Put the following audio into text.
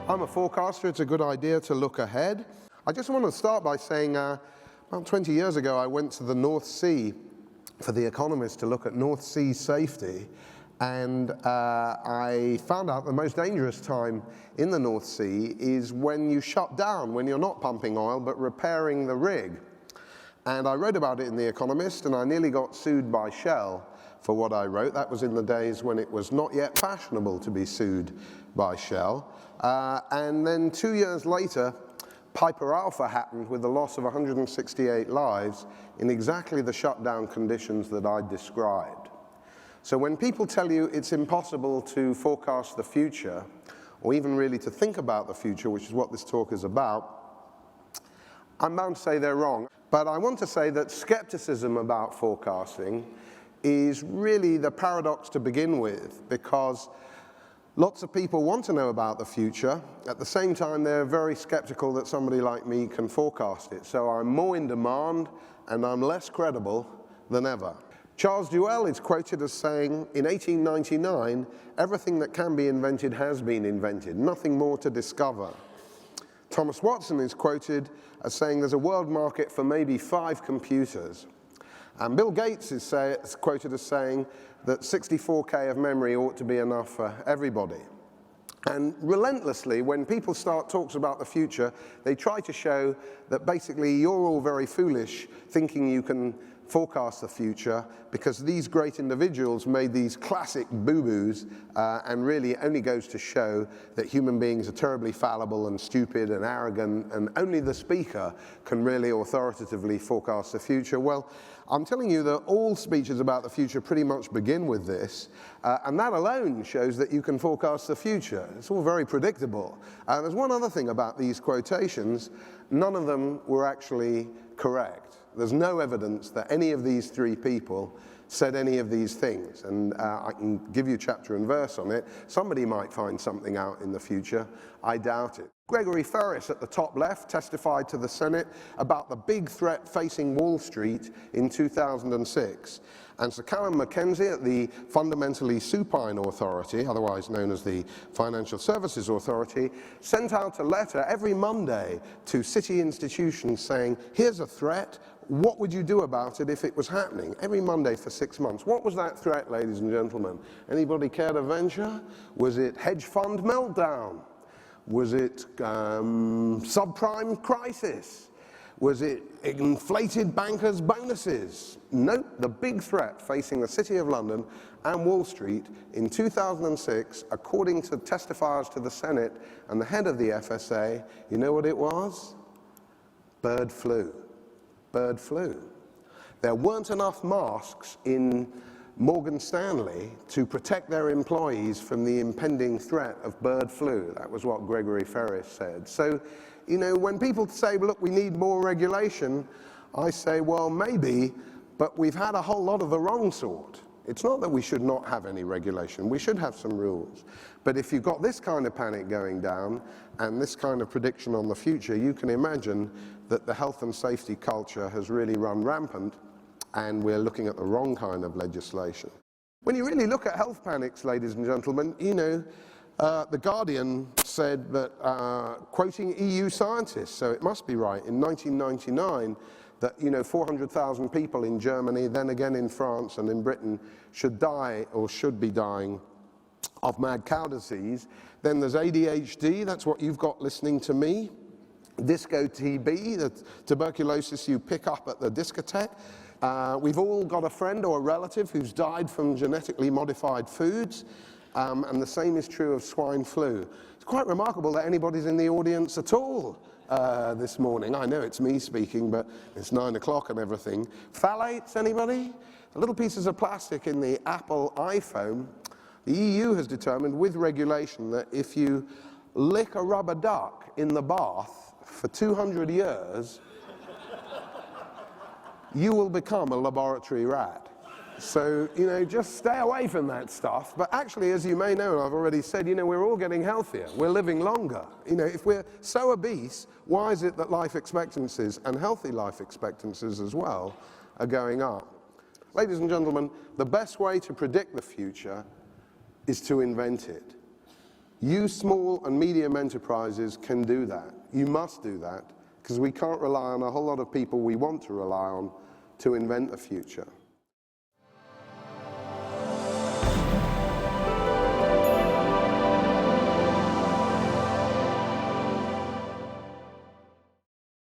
I'm a forecaster. It's a good idea to look ahead. I just want to start by saying about 20 years ago I went to the North Sea for The Economist to look at North Sea safety, and I found out the most dangerous time in the North Sea is when you shut down, when you're not pumping oil but repairing the rig. And I wrote about it in The Economist, and I nearly got sued by Shell for what I wrote. That was in the days when it was not yet fashionable to be sued by Shell. And then 2 years later, Piper Alpha happened with the loss of 168 lives in exactly the shutdown conditions that I described. So when people tell you it's impossible to forecast the future, or even really to think about the future, which is what this talk is about, I'm bound to say they're wrong. But I want to say that skepticism about forecasting is really the paradox to begin with, because lots of people want to know about the future. At the same time, they're very skeptical that somebody like me can forecast it. So I'm more in demand and I'm less credible than ever. Charles Duell is quoted as saying, in 1899, everything that can be invented has been invented, nothing more to discover. Thomas Watson is quoted as saying there's a world market for maybe 5 computers. And Bill Gates is quoted as saying that 64K of memory ought to be enough for everybody. And relentlessly, when people start talks about the future, they try to show that basically you're all very foolish thinking you can forecast the future because these great individuals made these classic boo-boos, and really only goes to show that human beings are terribly fallible and stupid and arrogant, and only the speaker can really authoritatively forecast the future. Well, I'm telling you that all speeches about the future pretty much begin with this, and that alone shows that you can forecast the future. It's all very predictable. There's one other thing about these quotations. None of them were actually correct. There's no evidence that any of these 3 people said any of these things, and I can give you chapter and verse on it. Somebody might find something out in the future. I doubt it. Gregory Ferris at the top left testified to the Senate about the big threat facing Wall Street in 2006. And Sir Callum Mackenzie at the Fundamentally Supine Authority, otherwise known as the Financial Services Authority, sent out a letter every Monday to city institutions saying, here's a threat, what would you do about it if it was happening? Every Monday for 6 months. What was that threat, ladies and gentlemen? Anybody care to venture? Was it hedge fund meltdown? Was it subprime crisis? Was it inflated bankers' bonuses? No, the big threat facing the City of London and Wall Street in 2006, according to testifiers to the Senate and the head of the FSA, you know what it was? Bird flu. Bird flu. There weren't enough masks in Morgan Stanley to protect their employees from the impending threat of bird flu. That was what Gregory Ferris said. So, you know, when people say, look, we need more regulation, I say, well, maybe, but we've had a whole lot of the wrong sort. It's not that we should not have any regulation. We should have some rules. But if you've got this kind of panic going down and this kind of prediction on the future, you can imagine that the health and safety culture has really run rampant, and we're looking at the wrong kind of legislation. When you really look at health panics, ladies and gentlemen, you know, The Guardian said that, quoting EU scientists, so it must be right, in 1999, that, you know, 400,000 people in Germany, then again in France and in Britain, should die or should be dying of mad cow disease. Then there's ADHD, that's what you've got listening to me. Disco TB, the tuberculosis you pick up at the discotheque. We've all got a friend or a relative who's died from genetically modified foods, and the same is true of swine flu. It's quite remarkable that anybody's in the audience at all this morning. I know it's me speaking, but it's 9 o'clock and everything. Phthalates, anybody? The little pieces of plastic in the Apple iPhone. The EU has determined with regulation that if you lick a rubber duck in the bath for 200 years, you will become a laboratory rat. So, you know, just stay away from that stuff. But actually, as you may know, and I've already said, you know, we're all getting healthier. We're living longer. You know, if we're so obese, why is it that life expectancies, and healthy life expectancies as well, are going up? Ladies and gentlemen, the best way to predict the future is to invent it. You small and medium enterprises can do that. You must do that, because we can't rely on a whole lot of people we want to rely on to invent the future.